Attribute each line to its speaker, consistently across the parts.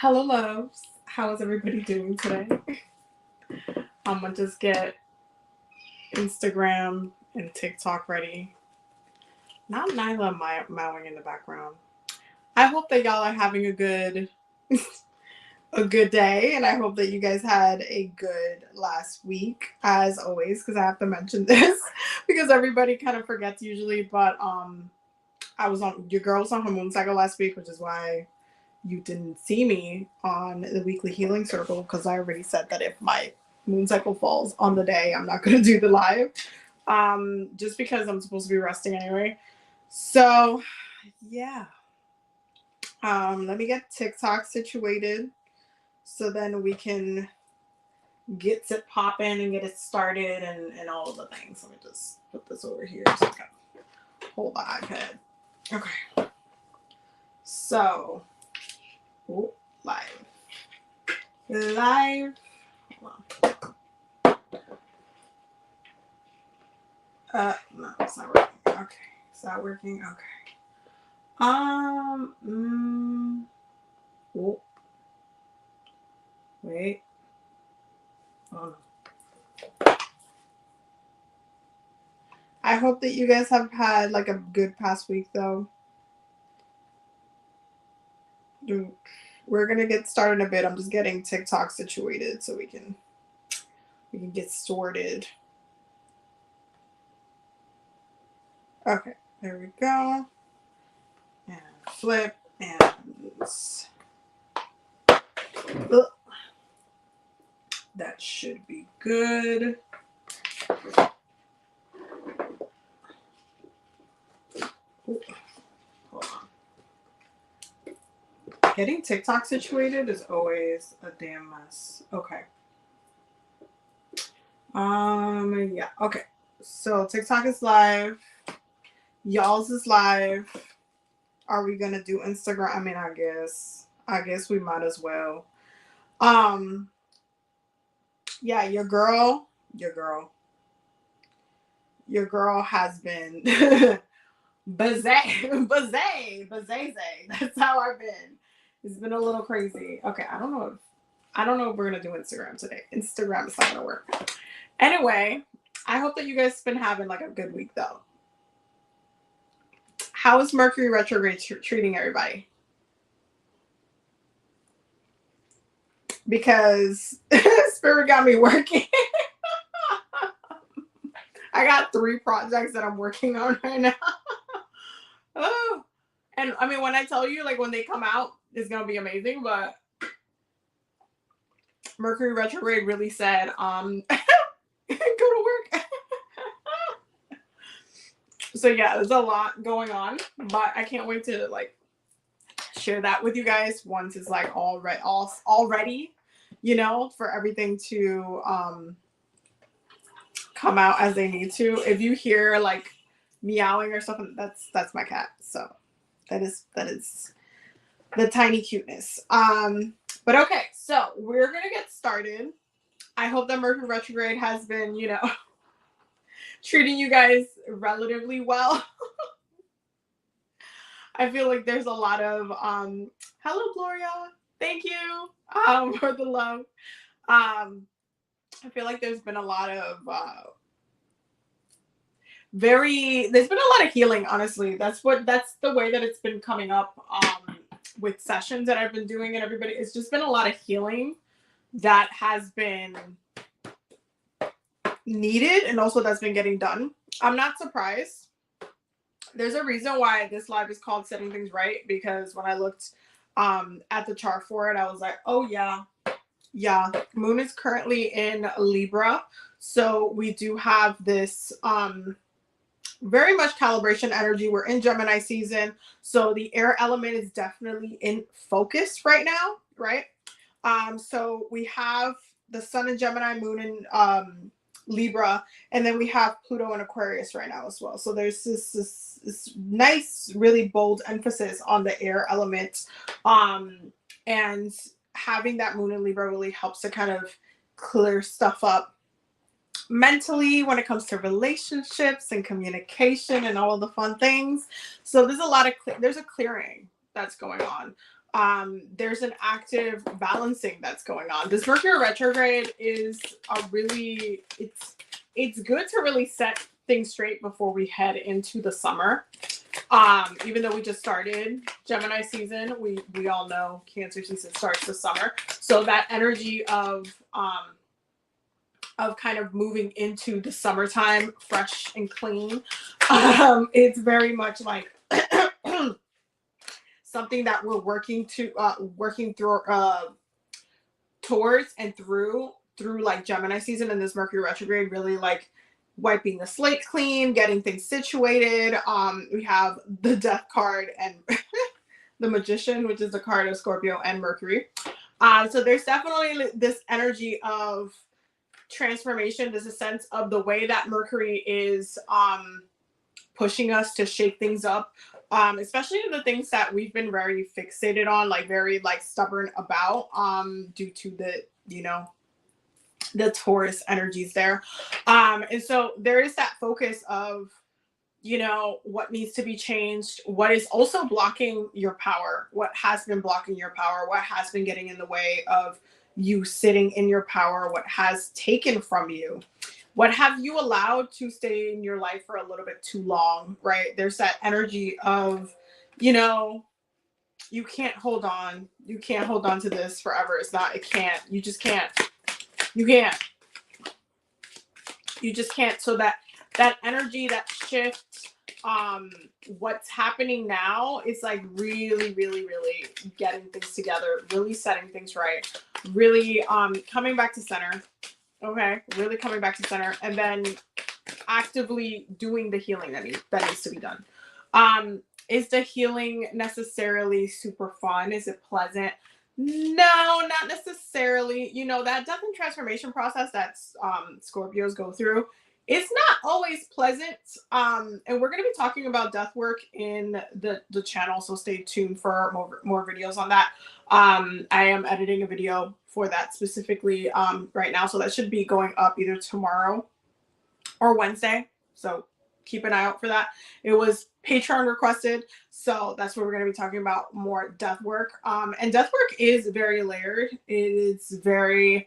Speaker 1: Hello, loves. How is everybody doing today? I'm gonna just get Instagram and TikTok ready. Not Nyla mowing in the background. I hope that y'all are having a good a good day, and I hope that you guys had a good last week, as always, because I have to mention this because everybody kind of forgets usually. But I was on your girl was on her moon cycle last week, which is why you didn't see me on the weekly healing circle, because I already said that if my moon cycle falls on the day, I'm not going to do the live, just because I'm supposed to be resting anyway. So yeah, let me get TikTok situated so then we can get it popping and get it started and all of the things. Let me just put this over here so I can hold the iPad. Okay, so live. Hold on. No, it's not working. Okay, it's not working. Okay. Oh, wait. Oh no. I hope that you guys have had like a good past week though. We're gonna get started in a bit. I'm just getting TikTok situated so we can get sorted. Okay, there we go. And flip and that should be good. Ooh, hold on. Getting TikTok situated is always a damn mess. Okay. Yeah. Okay. So TikTok is live. Y'all's is live. Are we gonna do Instagram? I mean, I guess we might as well. Yeah, your girl has been bazay. That's how I've been. It's been a little crazy. Okay, I don't know if we're gonna do Instagram today. Instagram is not gonna work. Anyway, I hope that you guys have been having like a good week though. How is Mercury retrograde treating everybody? Because Spirit got me working. I got 3 projects that I'm working on right now. Oh, and I mean, when I tell you, like when they come out, it's gonna be amazing. But Mercury retrograde really said, go to work. So yeah, there's a lot going on, but I can't wait to like share that with you guys once it's like all ready, for everything to come out as they need to. If you hear like meowing or something, that's my cat. So that is the tiny cuteness. But okay, so we're gonna get started. I hope that Mercury retrograde has been, treating you guys relatively well. I feel like there's a lot of hello Gloria, thank you for the love. I feel like there's been a lot of there's been a lot of healing, honestly. That's the way that it's been coming up with sessions that I've been doing, and everybody, it's just been a lot of healing that has been needed and also that's been getting done. I'm not surprised. There's a reason why this live is called Setting Things Right, because when I looked at the chart for it, I was like, oh yeah, Moon is currently in Libra, so we do have this very much calibration energy. We're in Gemini season, so the air element is definitely in focus right now, right? So we have the Sun in Gemini, Moon in Libra, and then we have Pluto in Aquarius right now as well. So there's this nice, really bold emphasis on the air element, and having that Moon in Libra really helps to kind of clear stuff up mentally when it comes to relationships and communication and all of the fun things. So there's a lot of there's a clearing that's going on. there's an active balancing that's going on. This Mercury retrograde is a really, it's good to really set things straight before we head into the summer. Even though we just started Gemini season, we all know Cancer season starts this summer. So that energy of kind of moving into the summertime fresh and clean, it's very much like something that we're working through towards and through like Gemini season and this Mercury retrograde, really like wiping the slate clean, getting things situated. We have the Death card and the Magician, which is the card of Scorpio and Mercury. So there's definitely this energy of transformation. There's a sense of the way that Mercury is pushing us to shake things up, especially the things that we've been very fixated on, like very like stubborn about, due to the, you know, the Taurus energies there. And so there is that focus of, you know, what needs to be changed, what is also blocking your power, what has been blocking your power, what has been getting in the way of you sitting in your power, what has taken from you, what have you allowed to stay in your life for a little bit too long, right? There's that energy of, you know, you can't hold on. You can't hold on to this forever. It's not, it can't, you just can't. You can't. You just can't. So that energy, that shift, what's happening now is like really, really, really getting things together, really setting things right, really coming back to center. Okay, really coming back to center, and then actively doing the healing that needs to be done. Is the healing necessarily super fun? Is it pleasant? No, not necessarily. You know, that death and transformation process that Scorpios go through, it's not always pleasant. And we're going to be talking about death work in the channel, so stay tuned for more videos on that. I am editing a video for that specifically right now, so that should be going up either tomorrow or Wednesday. So keep an eye out for that. It was Patreon requested, so that's where we're going to be talking about more death work. And death work is very layered. It's not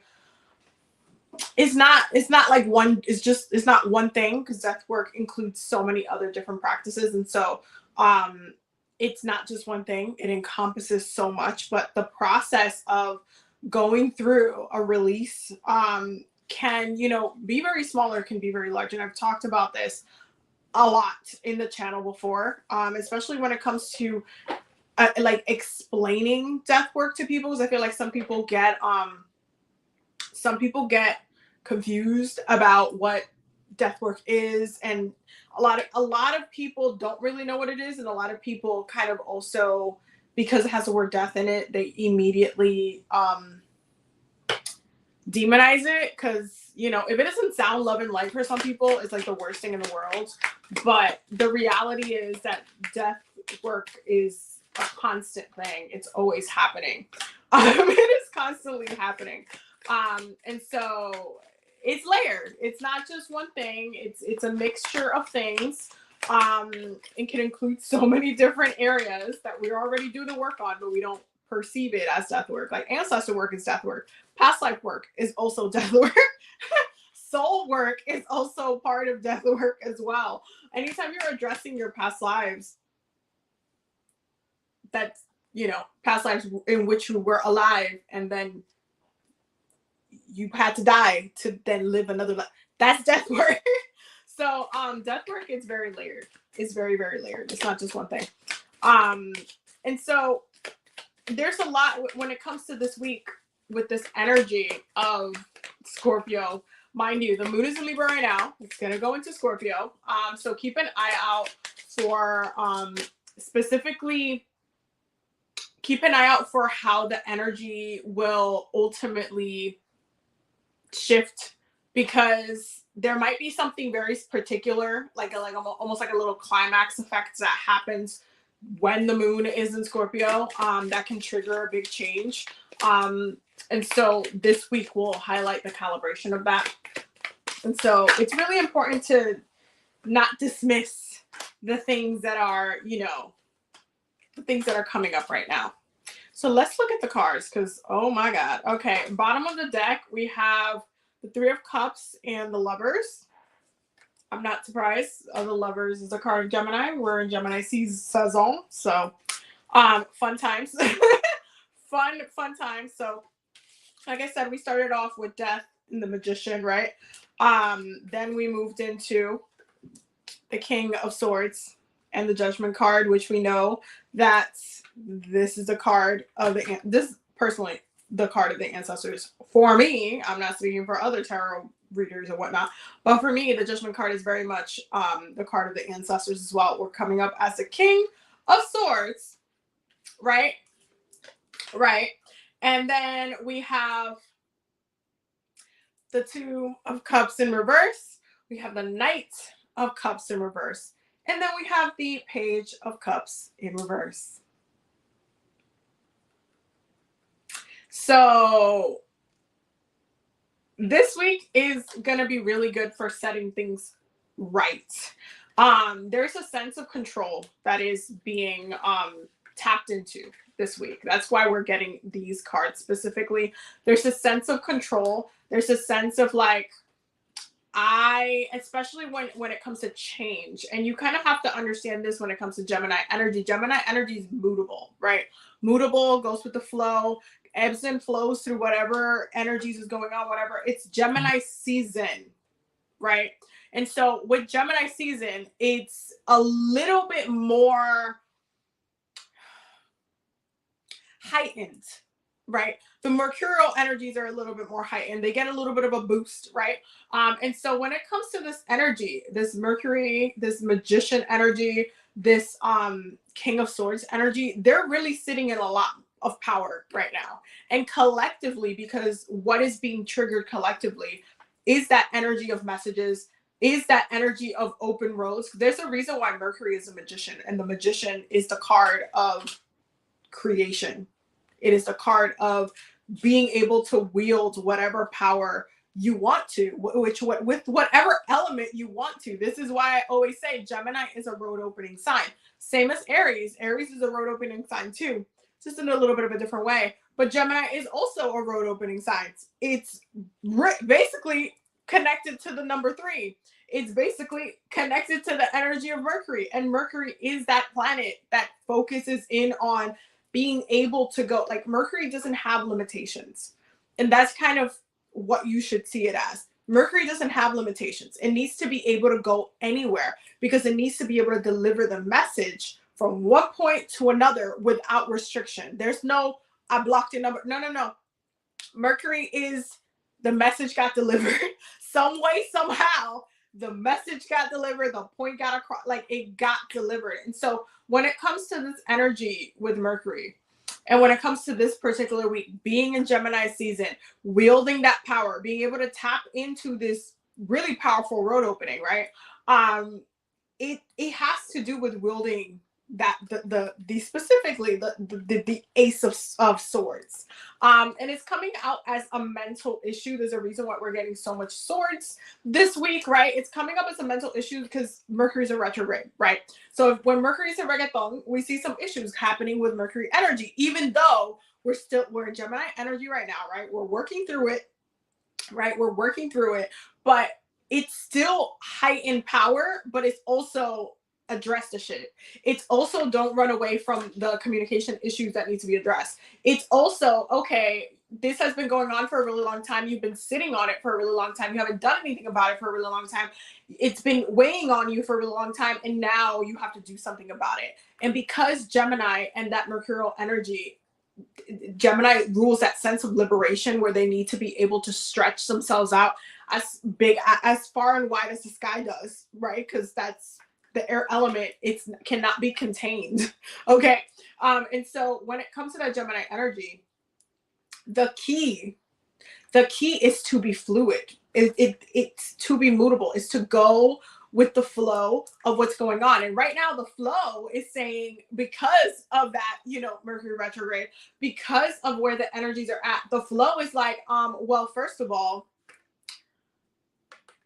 Speaker 1: like one, it's not one thing, because death work includes so many other different practices. And so it's not just one thing, it encompasses so much. But the process of going through a release can, you know, be very small or can be very large. And I've talked about this a lot in the channel before, especially when it comes to like explaining death work to people, because I feel like some people get confused about what death work is, and a lot of people don't really know what it is, and a lot of people kind of also, because it has the word death in it, they immediately demonize it, because, you know, if it doesn't sound love and light for some people, it's like the worst thing in the world. But the reality is that death work is a constant thing. It's always happening. It is constantly happening. And so it's layered. It's not just one thing. It's a mixture of things. It can include so many different areas that we're already doing the work on, but we don't perceive it as death work. Like ancestor work is death work. Past life work is also death work. Soul work is also part of death work as well. Anytime you're addressing your past lives, that's, you know, past lives in which you were alive and then you had to die to then live another life. That's death work. So death work is very layered. It's very, very layered. It's not just one thing. And so there's a lot when it comes to this week with this energy of Scorpio. Mind you, the moon is in Libra right now. It's going to go into Scorpio. So keep an eye out for specifically, keep an eye out for how the energy will ultimately shift, because there might be something very particular, like almost like a little climax effect that happens when the moon is in Scorpio, that can trigger a big change. And so this week will highlight the calibration of that. And so it's really important to not dismiss the things that are, you know, the things that are coming up right now. So let's look at the cards because, oh my God. Okay, bottom of the deck, we have the Three of Cups and the Lovers. I'm not surprised. The Lovers is a card of Gemini. We're in Gemini season. So fun times. fun times. So like I said, we started off with Death and the Magician, right? Then we moved into the King of Swords and the Judgment card, which we know that this is a card of this personally the card of the ancestors. For me, I'm not speaking for other tarot readers or whatnot, but for me, the Judgment card is very much the card of the ancestors as well. We're coming up as the King of Swords, right? Right. And then we have the Two of Cups in reverse. We have the Knight of Cups in reverse. And then we have the Page of Cups in reverse. So this week is going to be really good for setting things right. There's a sense of control that is being tapped into this week. That's why we're getting these cards specifically. There's a sense of control. There's a sense of like, especially when it comes to change, and you kind of have to understand this when it comes to Gemini energy. Gemini energy is mutable, right? Mutable, goes with the flow, ebbs and flows through whatever energies is going on, whatever. It's Gemini season, right? And so with Gemini season, it's a little bit more heightened, right? The mercurial energies are a little bit more heightened. They get a little bit of a boost, right? And so when it comes to this energy, this Mercury, this Magician energy, this King of Swords energy, they're really sitting in a lot of power right now. And collectively, because what is being triggered collectively is that energy of messages, is that energy of open roads. There's a reason why Mercury is a magician, and the Magician is the card of creation. It is the card of being able to wield whatever power you want to, with whatever element you want to. This is why I always say Gemini is a road opening sign. Same as Aries. Aries is a road opening sign too, just in a little bit of a different way. But Gemini is also a road opening sign. It's basically connected to the number 3. It's basically connected to the energy of Mercury. And Mercury is that planet that focuses in on being able to go, like Mercury doesn't have limitations. And that's kind of what you should see it as. Mercury doesn't have limitations. It needs to be able to go anywhere because it needs to be able to deliver the message from one point to another without restriction. There's no, I blocked your number. No. Mercury is the message got delivered some way, somehow. The message got delivered, the point got across, like it got delivered. And so when it comes to this energy with Mercury, and when it comes to this particular week, being in Gemini season, wielding that power, being able to tap into this really powerful road opening, right? It has to do with wielding that the specifically the Ace of Swords, and it's coming out as a mental issue. There's a reason why we're getting so much swords this week, right? It's coming up as a mental issue because Mercury's a retrograde, right? So when Mercury's in reggaeton, we see some issues happening with Mercury energy, even though we're in Gemini energy right now, right? We're working through it, right? We're working through it, but it's still heightened power, but it's also address the shit. It's also don't run away from the communication issues that need to be addressed. It's also, okay, this has been going on for a really long time. You've been sitting on it for a really long time. You haven't done anything about it for a really long time. It's been weighing on you for a really long time. And now you have to do something about it. And because Gemini and that mercurial energy, Gemini rules that sense of liberation where they need to be able to stretch themselves out as big, as far and wide as the sky does, right? Because that's the air element. It cannot be contained. Okay. And so when it comes to that Gemini energy, the key is to be fluid. It's to be mutable. It's to go with the flow of what's going on. And right now the flow is saying, because of that, Mercury retrograde, because of where the energies are at, the flow is like, well, first of all,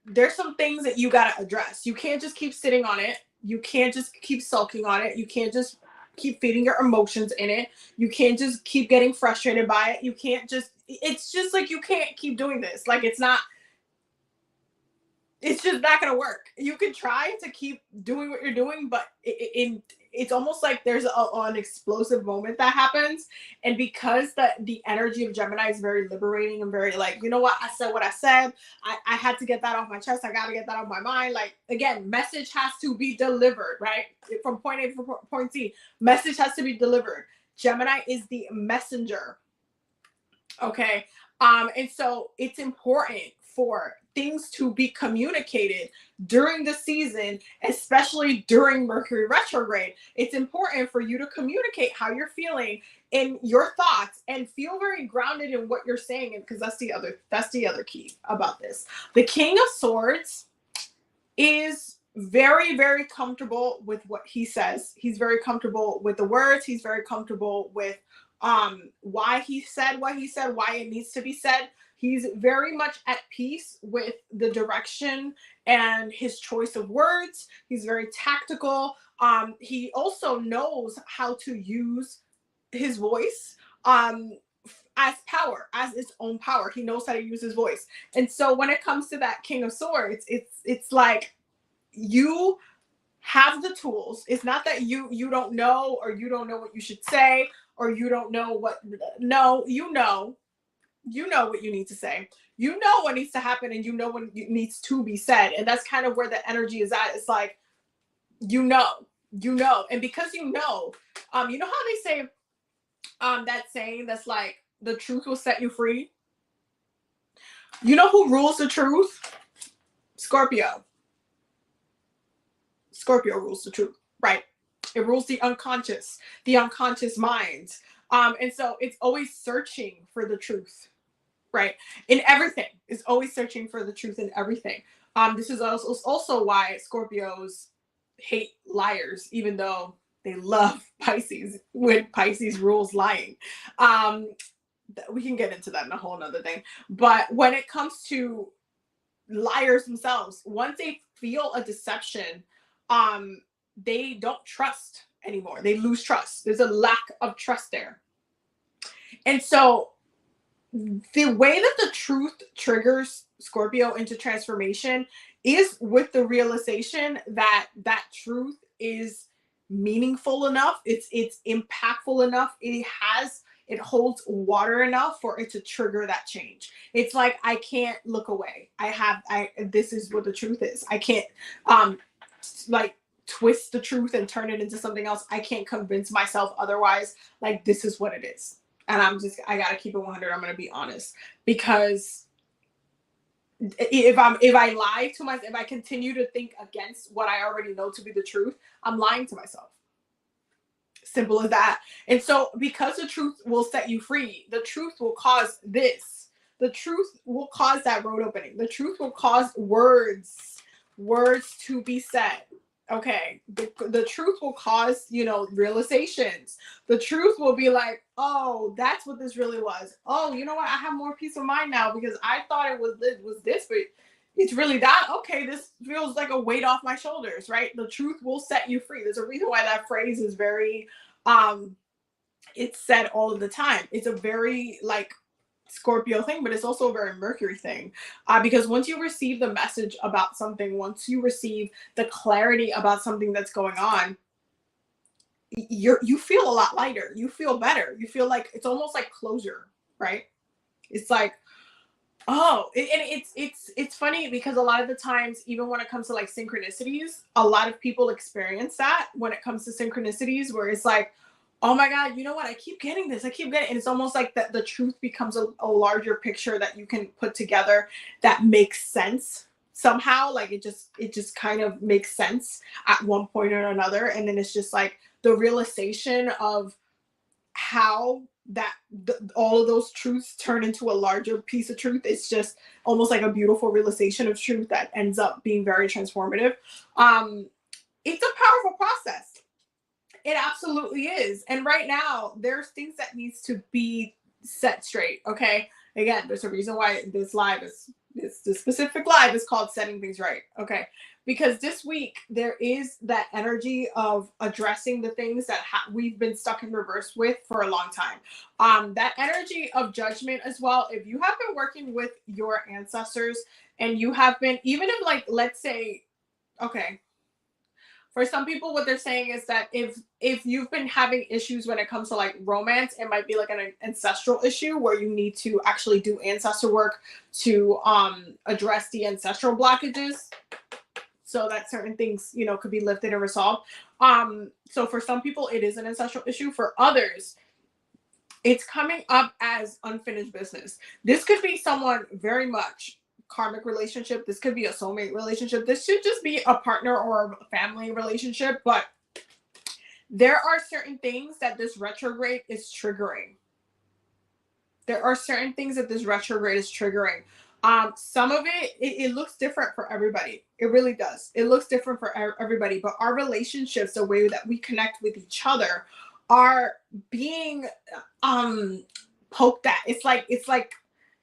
Speaker 1: there's some things that you got to address. You can't just keep sitting on it. You can't just keep sulking on it. You can't just keep feeding your emotions in it. You can't just keep getting frustrated by it. You can't just, it's just like, you can't keep doing this. Like, it's just not going to work. You can try to keep doing what you're doing, but it's almost like there's an explosive moment that happens. And because the energy of Gemini is very liberating and very like, you know what, I said what I said. I had to get that off my chest. I got to get that off my mind. Like, again, message has to be delivered, right? From point A to point C, message has to be delivered. Gemini is the messenger. Okay. And so it's important for things to be communicated during the season, especially during Mercury retrograde. It's important for you to communicate how you're feeling in your thoughts and feel very grounded in what you're saying. And because that's the other key about this. The King of Swords is very, very comfortable with what he says. He's very comfortable with the words. He's very comfortable with why he said what he said, why it needs to be said. He's very much at peace with the direction and his choice of words. He's very tactical. He also knows how to use his voice as power, as its own power. He knows how to use his voice. And so when it comes to that King of Swords, it's like, you have the tools. It's not that you don't know, or you don't know what you should say, or you don't know what, no, you know what you need to say. You know what needs to happen, and you know what needs to be said. And that's kind of where the energy is at. It's like, you know. And because you know how they say, that saying that's like, the truth will set you free. You know who rules the truth? Scorpio. Scorpio rules the truth, right? It rules the unconscious mind. And so it's always searching for the truth, right? In everything. It's always searching for the truth in everything. This is also why Scorpios hate liars, even though they love Pisces when Pisces rules lying. We can get into that in a whole nother thing. But when it comes to liars themselves, once they feel a deception, they don't trust anymore. They lose trust. There's a lack of trust there. And so the way that the truth triggers Scorpio into transformation is with the realization that that truth is meaningful enough. It's impactful enough. It holds water enough for it to trigger that change. It's like, I can't look away. This is what the truth is. I can't like twist the truth and turn it into something else. I can't convince myself otherwise. Like, this is what it is. And I gotta keep it 100. I'm gonna be honest, because if I lie to myself, if I continue to think against what I already know to be the truth, I'm lying to myself. Simple as that. And so, because the truth will set you free, the truth will cause this. The truth will cause that road opening. The truth will cause words to be said. Okay. The truth will cause, realizations. The truth will be like, oh, that's what this really was. Oh, you know what? I have more peace of mind now, because I thought it was this, but it's really that. Okay, this feels like a weight off my shoulders, right? The truth will set you free. There's a reason why that phrase is very, it's said all of the time. It's a very like Scorpio thing, but it's also a very Mercury thing, because once you receive the message about something, once you receive the clarity about something that's going on, you feel a lot lighter. You feel better. You feel like it's almost like closure, right? It's like, oh, and it's funny, because a lot of the times, even when it comes to like synchronicities, a lot of people experience that when it comes to synchronicities, where it's like, oh my God, you know what? I keep getting this. And it's almost like that the truth becomes a larger picture that you can put together that makes sense somehow. Like, it just kind of makes sense at one point or another. And then it's just like the realization of how that all of those truths turn into a larger piece of truth. It's just almost like a beautiful realization of truth that ends up being very transformative. It's a powerful process. It absolutely is. And right now, there's things that needs to be set straight. Okay. Again, there's a reason why this live is This specific live is called Setting Things Right. Okay. Because this week there is that energy of addressing the things that we've been stuck in reverse with for a long time. That energy of judgment as well. If you have been working with your ancestors and you have been, even if like, let's say, okay, for some people what they're saying is that if you've been having issues when it comes to like romance, it might be like an ancestral issue where you need to actually do ancestor work to address the ancestral blockages so that certain things, you know, could be lifted and resolved. So for some people it is an ancestral issue. For others it's coming up as unfinished business. This could be someone very much karmic relationship. This could be a soulmate relationship. This should just be a partner or a family relationship. But there are certain things that this retrograde is triggering. There are certain things that this retrograde is triggering. Some of it looks different for everybody. It really does. It looks different for everybody. But our relationships, the way that we connect with each other, are being poked at. It's like,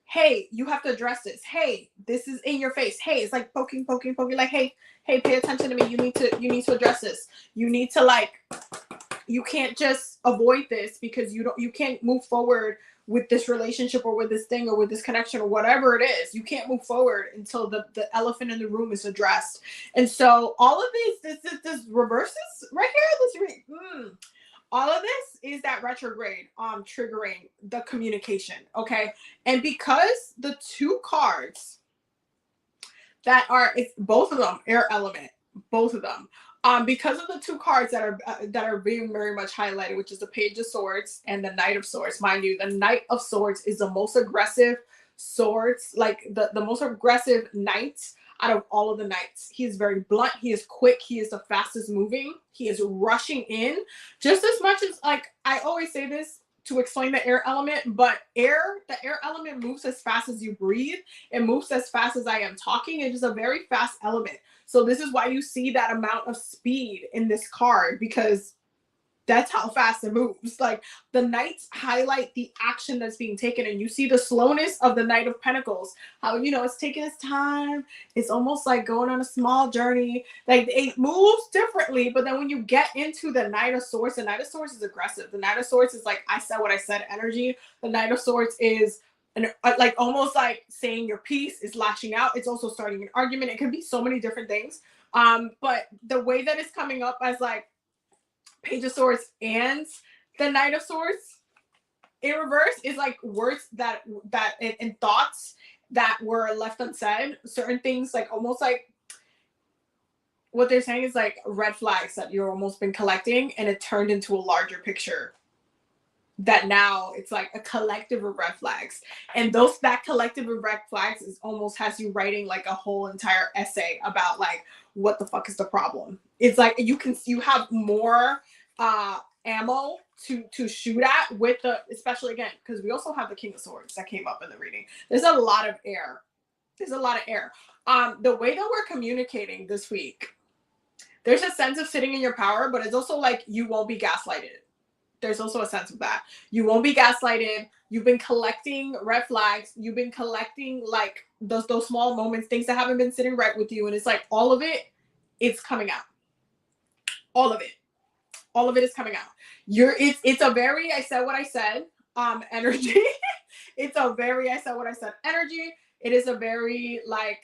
Speaker 1: hey, you have to address this. Hey, this is in your face. Hey, it's like poking. Like, hey, pay attention to me. You need to address this. You need to, like, you can't just avoid this because you can't move forward with this relationship or with this thing or with this connection or whatever it is. You can't move forward until the elephant in the room is addressed. And so all of this reverses right here. All of this is that retrograde triggering the communication. Okay. And because the two cards that are, it's both of them air element, both of them. Because of the two cards that are being very much highlighted, which is the Page of Swords and the Knight of Swords. Mind you, the Knight of Swords is the most aggressive swords, like the most aggressive knight out of all of the knights. He is very blunt. He is quick. He is the fastest moving. He is rushing in just as much as, like, I always say this to explain the air element, but the air element moves as fast as you breathe. It moves as fast as I am talking. It is a very fast element. So this is why you see that amount of speed in this card, because that's how fast it moves. Like, the knights highlight the action that's being taken, and you see the slowness of the Knight of Pentacles. How, you know, it's taking its time. It's almost like going on a small journey. Like, it moves differently, but then when you get into the Knight of Swords, the Knight of Swords is aggressive. The Knight of Swords is like, I said what I said energy. The Knight of Swords is like almost like saying your piece, is lashing out. It's also starting an argument. It can be so many different things. But the way that it's coming up as like Page of Swords and the Knight of Swords in reverse is like words that and thoughts that were left unsaid. Certain things, like almost like what they're saying is like red flags that you've almost been collecting, and it turned into a larger picture that now it's like a collective of red flags. And that collective of red flags is almost has you writing like a whole entire essay about like what the fuck is the problem. It's like you have more ammo to shoot at with the, especially again because we also have the King of Swords that came up in the reading. There's a lot of air. The way that we're communicating this week, there's a sense of sitting in your power, but it's also like you won't be gaslighted. There's also a sense of that. You won't be gaslighted. You've been collecting red flags. You've been collecting like those small moments, things that haven't been sitting right with you. And it's like all of it, it's coming out. All of it is coming out. It's a very, I said what I said, energy. It's a very, I said what I said, energy. It is a very like,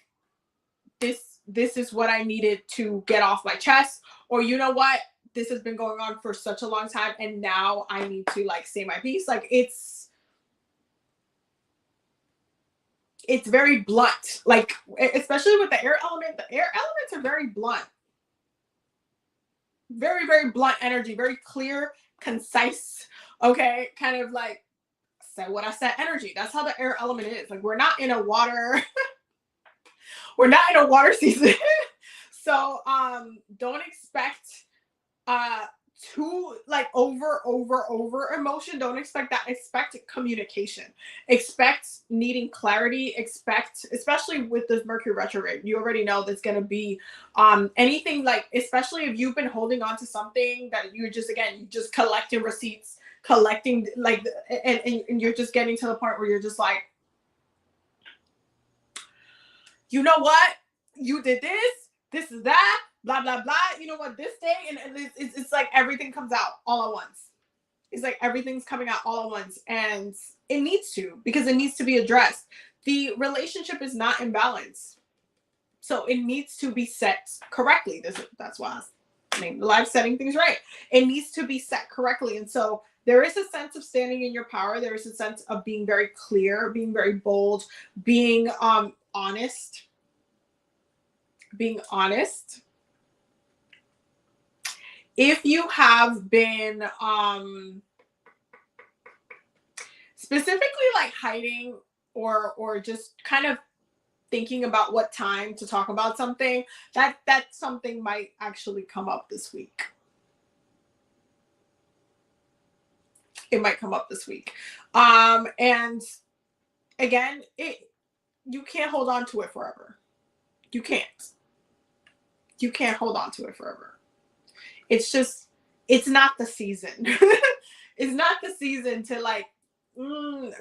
Speaker 1: this is what I needed to get off my chest. Or you know what? This has been going on for such a long time, and now I need to like say my piece. Like it's very blunt, like especially with the air element. The air elements are very blunt, very, very blunt energy, very clear, concise. Okay, kind of like said what I said energy. That's how the air element is. Like we're not in a water, we're not in a water season. So don't expect too like over emotion. Don't expect that. Expect communication. Expect needing clarity. Expect, especially with this Mercury retrograde, you already know there's going to be anything like, especially if you've been holding on to something that you're just, again, you just collecting receipts, collecting like, and you're just getting to the point where you're just like, you know what? You did this is that, blah, blah, blah. You know what? This day, and it's like everything comes out all at once. It's like everything's coming out all at once. And it needs to, because it needs to be addressed. The relationship is not in balance. So it needs to be set correctly. That's why I named the live setting things right. It needs to be set correctly. And so there is a sense of standing in your power. There is a sense of being very clear, being very bold, being honest. Being honest. If you have been specifically like hiding or just kind of thinking about what time to talk about something, that something might actually come up this week. It might come up this week. And again, you can't hold on to it forever. You can't hold on to it forever. It's just, it's not the season. It's not the season to like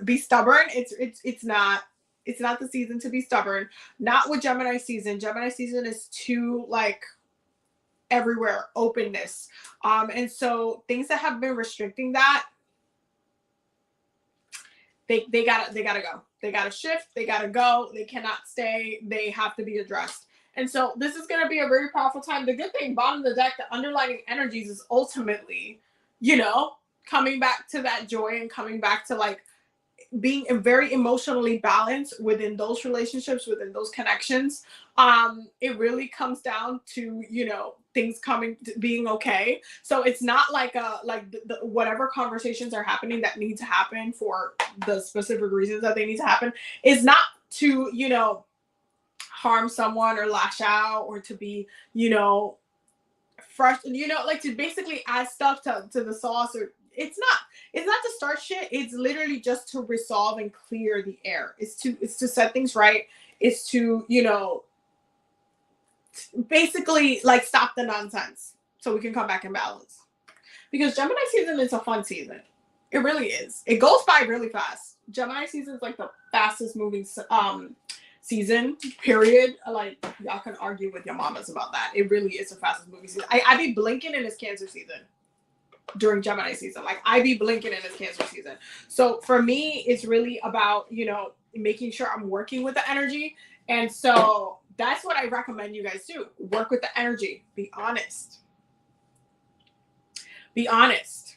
Speaker 1: be stubborn. It's not the season to be stubborn. Not with Gemini season. Gemini season is too like everywhere, openness. And so things that have been restricting that, they gotta go. They gotta shift. They gotta go. They cannot stay. They have to be addressed. And so this is going to be a very powerful time. The good thing, bottom of the deck, the underlining energies is ultimately, coming back to that joy and coming back to like being very emotionally balanced within those relationships, within those connections. It really comes down to, things being okay. So it's not like the whatever conversations are happening that need to happen for the specific reasons that they need to happen is not to, harm someone or lash out or to be, fresh, like to basically add stuff to the sauce, or it's not to start shit. It's literally just to resolve and clear the air. It's to set things right. It's to, basically like stop the nonsense so we can come back in balance. Because Gemini season is a fun season. It really is. It goes by really fast. Gemini season is like the fastest moving season, period. Like, y'all can argue with your mamas about that. It really is the fastest moving season. I be blinking in this Cancer season during Gemini season. Like, I be blinking in this Cancer season. So for me, it's really about, making sure I'm working with the energy. And so that's what I recommend you guys do. Work with the energy. Be honest. Be honest.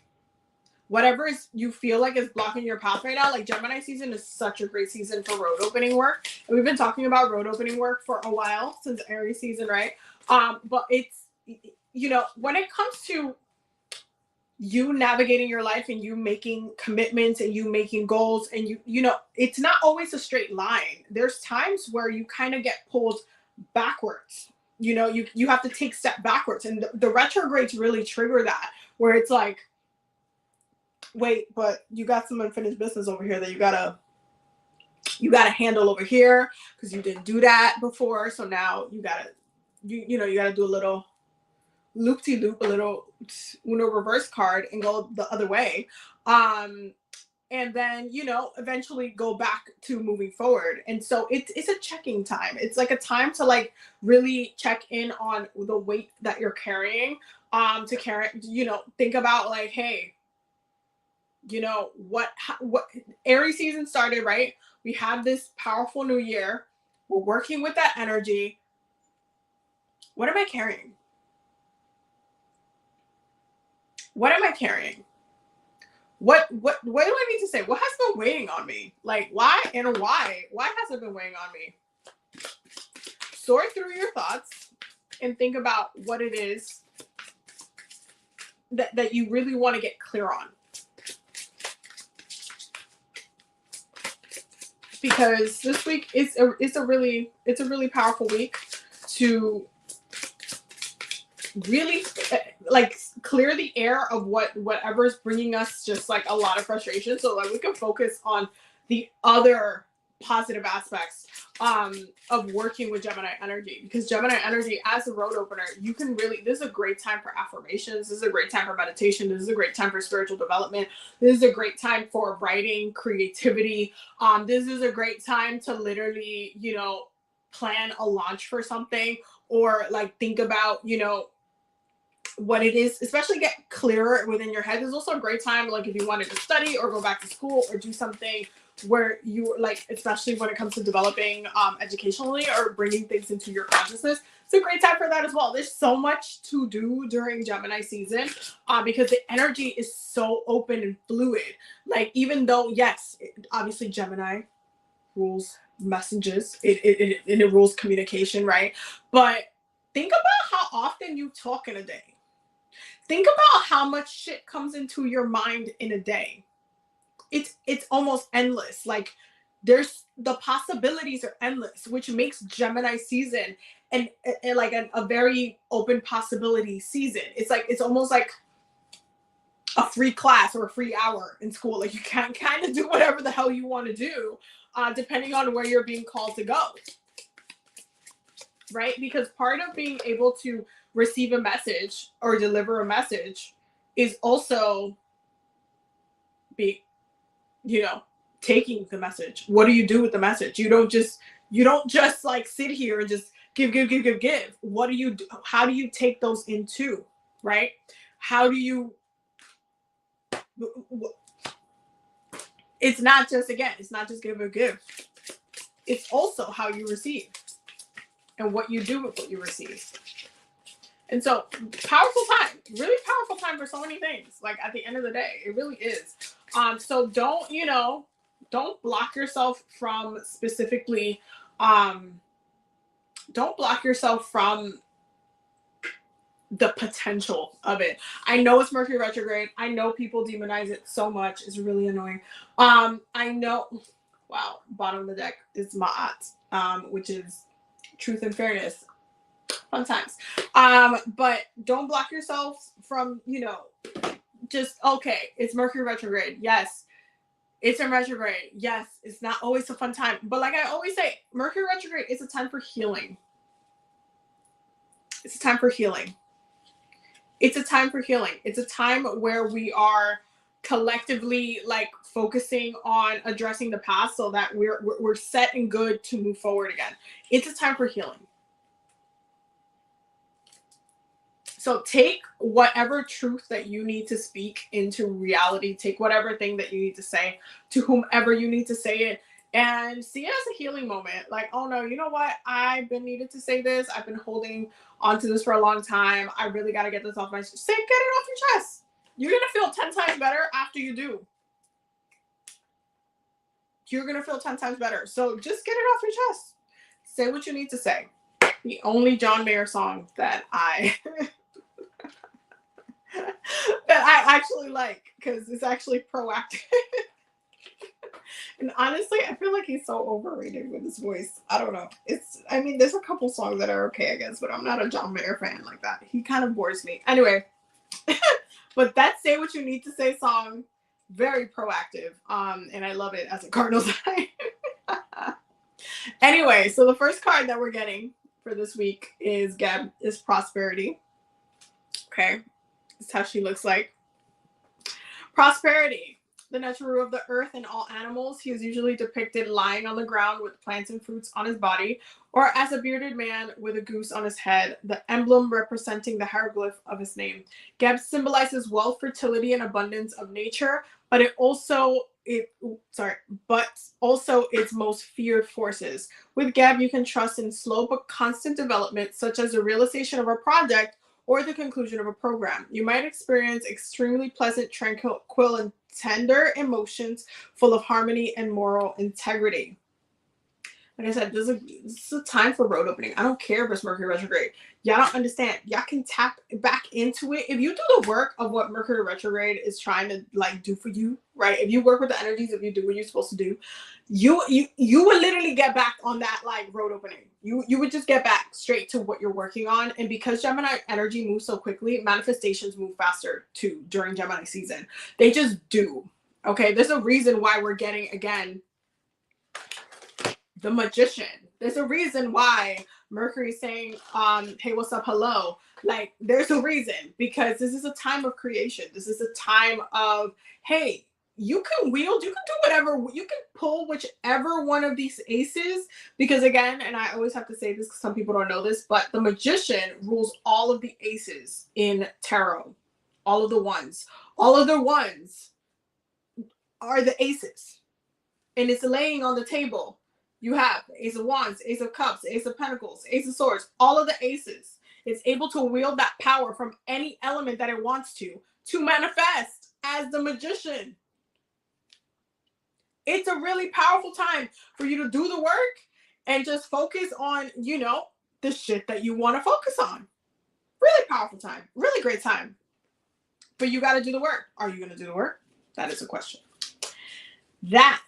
Speaker 1: Whatever you feel like is blocking your path right now, like Gemini season is such a great season for road opening work. And we've been talking about road opening work for a while since Aries season, right? But it's, when it comes to you navigating your life and you making commitments and you making goals and it's not always a straight line. There's times where you kind of get pulled backwards. You have to take step backwards, and the retrogrades really trigger that, where it's like, wait, but you got some unfinished business over here that you gotta handle over here because you didn't do that before. So now you gotta do a little loop-de-loop, a little Uno reverse card and go the other way. And then, eventually go back to moving forward. And so it's a checking time. It's like a time to like really check in on the weight that you're carrying, to carry, think about like, hey, what Aries season started, right? We have this powerful new year. We're working with that energy. What am I carrying? What am I carrying? What do I need to say? What has been weighing on me? Like, why has it been weighing on me? Sort through your thoughts and think about what it is that you really want to get clear on. Because this week is a really powerful week to really like clear the air of whatever's bringing us just like a lot of frustration, so like we can focus on the other positive aspects of working with Gemini energy. Because Gemini energy as a road opener, you can really, this is a great time for affirmations, this is a great time for meditation, this is a great time for spiritual development, this is a great time for writing, creativity, this is a great time to literally plan a launch for something, or like think about, you know, what it is, especially get clearer within your head. There's also a great time, like if you wanted to study or go back to school or do something where you like, especially when it comes to developing educationally or bringing things into your consciousness, it's a great time for that as well. There's so much to do during Gemini season because the energy is so open and fluid. Like, even though, yes, obviously Gemini rules messages, it rules communication, right? But think about how often you talk in a day. Think about how much shit comes into your mind in a day. It's almost endless. Like, there's the possibilities are endless, which makes Gemini season and like a very open possibility season. It's like, it's almost like a free class or a free hour in school. Like, you can kind of do whatever the hell you want to do, depending on where you're being called to go. Right? Because part of being able to receive a message or deliver a message is also be, you know, taking the message. What do you do with the message? You don't just like sit here and just give. What do you do? How do you take those into, right? How do you, it's not just, again, it's not just give. It's also how you receive and what you do with what you receive. And so, powerful time, really powerful time for so many things. Like, at the end of the day, it really is. So don't, you know, don't block yourself from specifically, don't block yourself from the potential of it. I know it's Mercury retrograde. I know people demonize it so much. It's really annoying. I know, wow, bottom of the deck is Ma'at, which is truth and fairness. Fun times. But don't block yourself from, you know, just, okay, it's Mercury retrograde. Yes, it's in retrograde. Yes, it's not always a fun time. But like I always say, Mercury retrograde is a time for healing. It's a time for healing. It's a time for healing. It's a time where we are collectively like focusing on addressing the past so that we're set and good to move forward again. It's a time for healing. So take whatever truth that you need to speak into reality. Take whatever thing that you need to say to whomever you need to say it, and see it as a healing moment. Like, oh no, you know what? I've been needed to say this. I've been holding onto this for a long time. I really got to get this off my chest. Say, get it off your chest. You're going to feel 10 times better after you do. You're going to feel 10 times better. So just get it off your chest. Say what you need to say. The only John Mayer song that I that I actually like, because it's actually proactive. And honestly, I feel like he's so overrated with his voice. I don't know. I mean, there's a couple songs that are okay, I guess, but I'm not a John Mayer fan like that. He kind of bores me. Anyway, but that Say What You Need to Say song, very proactive. And I love it as a cardinal sign. Anyway, so the first card that we're getting for this week is Prosperity. Okay. This is how she looks like. Prosperity, the natural ruler of the earth and all animals. He is usually depicted lying on the ground with plants and fruits on his body, or as a bearded man with a goose on his head, the emblem representing the hieroglyph of his name. Geb symbolizes wealth, fertility, and abundance of nature, but also its most feared forces. With Geb, you can trust in slow but constant development, such as the realization of a project or the conclusion of a program. You might experience extremely pleasant, tranquil, and tender emotions full of harmony and moral integrity. Like I said, this is a time for road opening. I don't care if it's Mercury retrograde. Y'all don't understand. Y'all can tap back into it. If you do the work of what Mercury retrograde is trying to like do for you, right? If you work with the energies, if you do what you're supposed to do, you will literally get back on that like road opening. You would just get back straight to what you're working on. And because Gemini energy moves so quickly, manifestations move faster too during Gemini season. They just do. Okay, there's a reason why we're getting, again, the Magician. There's a reason why Mercury's saying, hey, what's up, hello. Like, there's a reason, because this is a time of creation. This is a time of, hey, you can wield, you can do whatever, you can pull whichever one of these aces, because again, and I always have to say this because some people don't know this, but the magician rules all of the aces in tarot. All of the ones. All of the ones are the aces. And it's laying on the table. You have Ace of Wands, Ace of Cups, Ace of Pentacles, Ace of Swords, all of the aces. It's able to wield that power from any element that it wants to manifest as the magician. It's a really powerful time for you to do the work and just focus on, you know, the shit that you want to focus on. Really powerful time. Really great time. But you got to do the work. Are you going to do the work? That is the question. That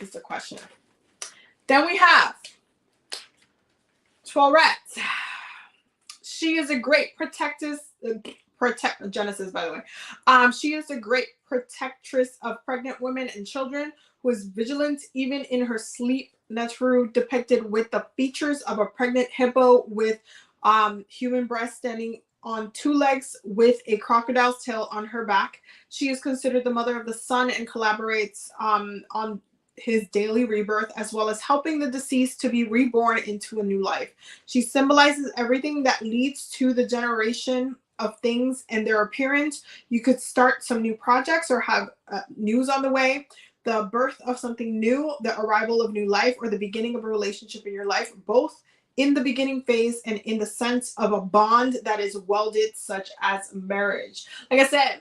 Speaker 1: is the question. Then we have Taurette. She is a great Genesis, by the way. She is a great protectress of pregnant women and children who is vigilant even in her sleep. Neteru depicted with the features of a pregnant hippo with human breast standing on two legs with a crocodile's tail on her back. She is considered the mother of the sun and collaborates on his daily rebirth, as well as helping the deceased to be reborn into a new life. She symbolizes everything that leads to the generation of things and their appearance. You could start some new projects or have news on the way, the birth of something new, the arrival of new life, or the beginning of a relationship in your life, both in the beginning phase and in the sense of a bond that is welded, such as marriage. Like I said,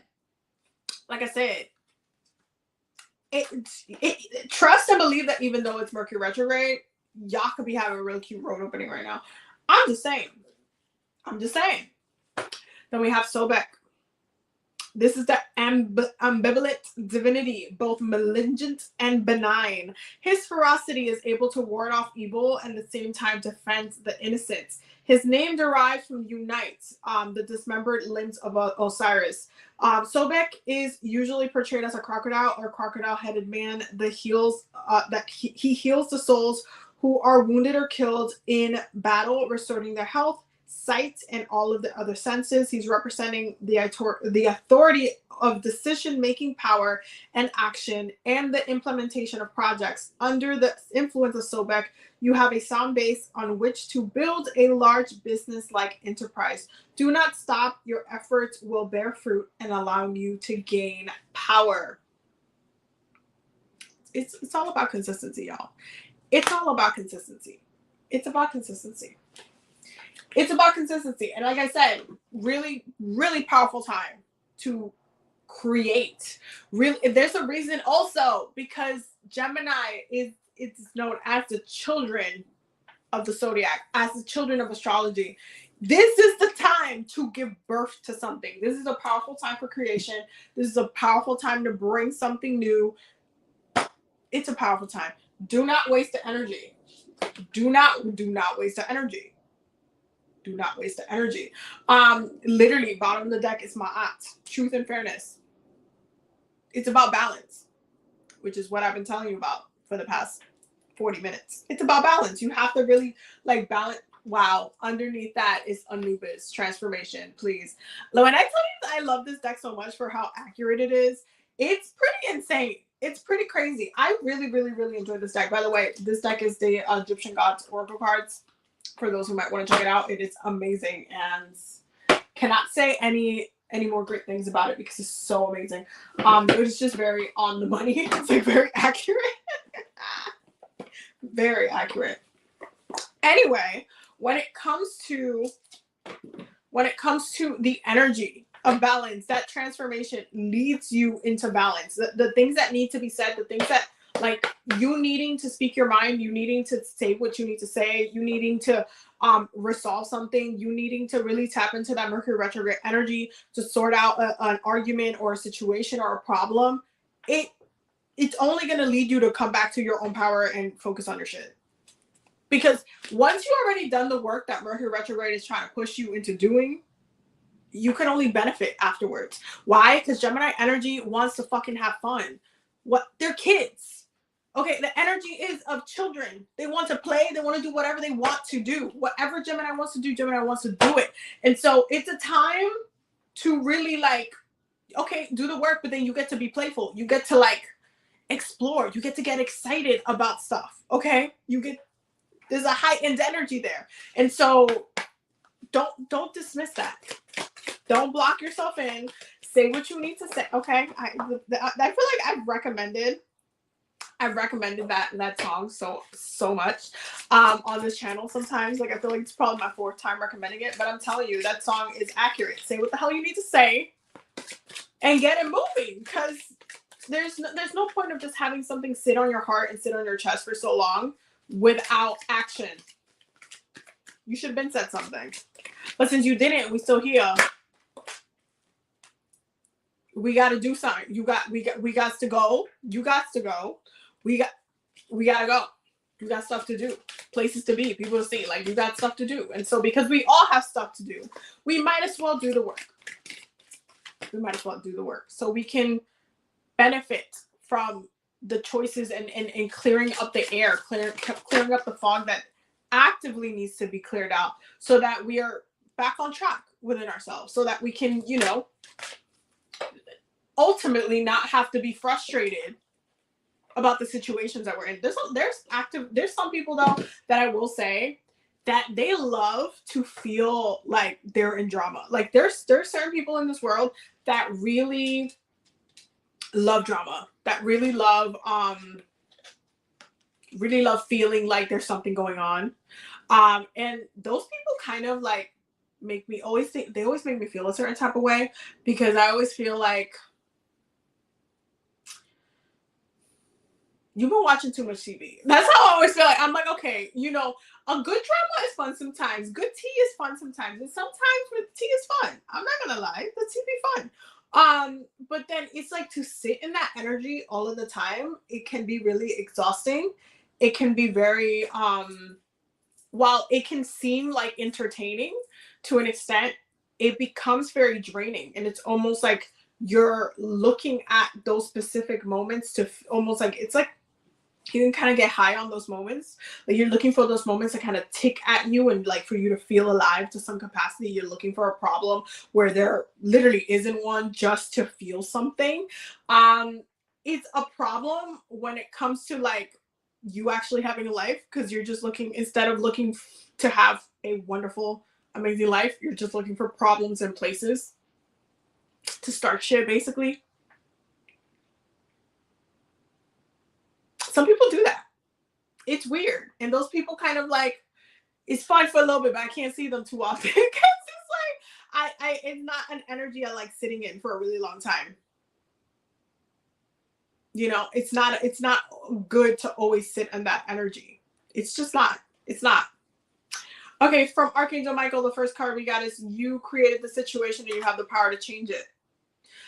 Speaker 1: trust and believe that even though it's Mercury retrograde, y'all could be having a really cute road opening right now. I'm just saying. Then we have Sobek. This is the ambivalent divinity, both malignant and benign. His ferocity is able to ward off evil and at the same time defend the innocent. His name derives from unite, the dismembered limbs of Osiris. Sobek is usually portrayed as a crocodile or crocodile-headed man that heals he heals the souls who are wounded or killed in battle, restoring their health, sight, and all of the other senses. He's representing the authority of decision-making power and action and the implementation of projects. Under the influence of Sobek, you have a sound base on which to build a large business-like enterprise. Do not stop. Your efforts will bear fruit and allow you to gain power. It's all about consistency, y'all. It's all about consistency. It's about consistency. It's about consistency. And like I said, really, really powerful time to create. Really, there's a reason also because Gemini it's known as the children of the zodiac, as the children of astrology. This is the time to give birth to something. This is a powerful time for creation. This is a powerful time to bring something new. It's a powerful time. Do not waste the energy. Do not waste the energy. Do not waste the energy. Literally, bottom of the deck is Ma'at, truth and fairness. It's about balance, which is what I've been telling you about for the past 40 minutes. It's about balance. You have to really like balance. Wow. Underneath that is Anubis transformation, please. When I tell you I love this deck so much for how accurate it is, it's pretty insane. It's pretty crazy. I really, really, really enjoyed this deck. By the way, this deck is the Egyptian Gods Oracle cards. For those who might want to check it out, it is amazing and cannot say any more great things about it because it's so amazing. It was just very on the money. It's like very accurate. Very accurate. Anyway, when it comes to the energy of balance, that transformation leads you into balance. The things that need to be said, the things that like you needing to speak your mind, you needing to say what you need to say, you needing to resolve something, you needing to really tap into that Mercury retrograde energy to sort out an argument or a situation or a problem. It's only going to lead you to come back to your own power and focus on your shit. Because once you already done the work that Mercury retrograde is trying to push you into doing, you can only benefit afterwards. Why? Because Gemini energy wants to fucking have fun. They're kids. Okay, the energy is of children. They want to play. They want to do whatever they want to do. Whatever Gemini wants to do, Gemini wants to do it. And so it's a time to really like Okay, do the work, but then you get to be playful. You get to like explore. You get to get excited about stuff. Okay, there's a heightened energy there, and so don't dismiss that. Don't block yourself in. Say what you need to say. Okay, I feel like I've recommended that song so much on this channel sometimes. Like I feel like it's probably my 4th time recommending it, but I'm telling you that song is accurate. Say what the hell you need to say and get it moving, because there's no point of just having something sit on your heart and sit on your chest for so long without action. You should have been said something, but since you didn't, we still here. We got to do something. We got to go. You got to go. We got to go. You got stuff to do, places to be, people to see. Like, you got stuff to do. And so because we all have stuff to do, we might as well do the work. We might as well do the work so we can benefit from the choices and clearing up the air, clearing up the fog that actively needs to be cleared out, so that we are back on track within ourselves, so that we can, ultimately not have to be frustrated about the situations that we're in. There's some people though that I will say that they love to feel like they're in drama. Like there's certain people in this world that really love drama, that really love feeling like there's something going on. And those people kind of like make me always make me feel a certain type of way, because I always feel like you've been watching too much TV. That's how I always feel. Like I'm like, okay, a good drama is fun sometimes. Good tea is fun sometimes, and sometimes the tea is fun. I'm not gonna lie, the tea be fun. But then it's like to sit in that energy all of the time. It can be really exhausting. It can be very while it can seem like entertaining to an extent, it becomes very draining, and it's almost like you're looking at those specific moments to almost like, it's like you can kind of get high on those moments. Like you're looking for those moments to kind of tick at you, and like for you to feel alive to some capacity. You're looking for a problem where there literally isn't one, just to feel something. It's a problem when it comes to like you actually having a life, because you're just looking, instead of looking to have a wonderful, amazing life, you're just looking for problems and places to start shit, basically. Some people do that. It's weird. And those people kind of like, it's fun for a little bit, but I can't see them too often, because it's like, it's not an energy I like sitting in for a really long time. It's not good to always sit in that energy. It's just not. It's not. Okay, from Archangel Michael, the first card we got is you created the situation and you have the power to change it.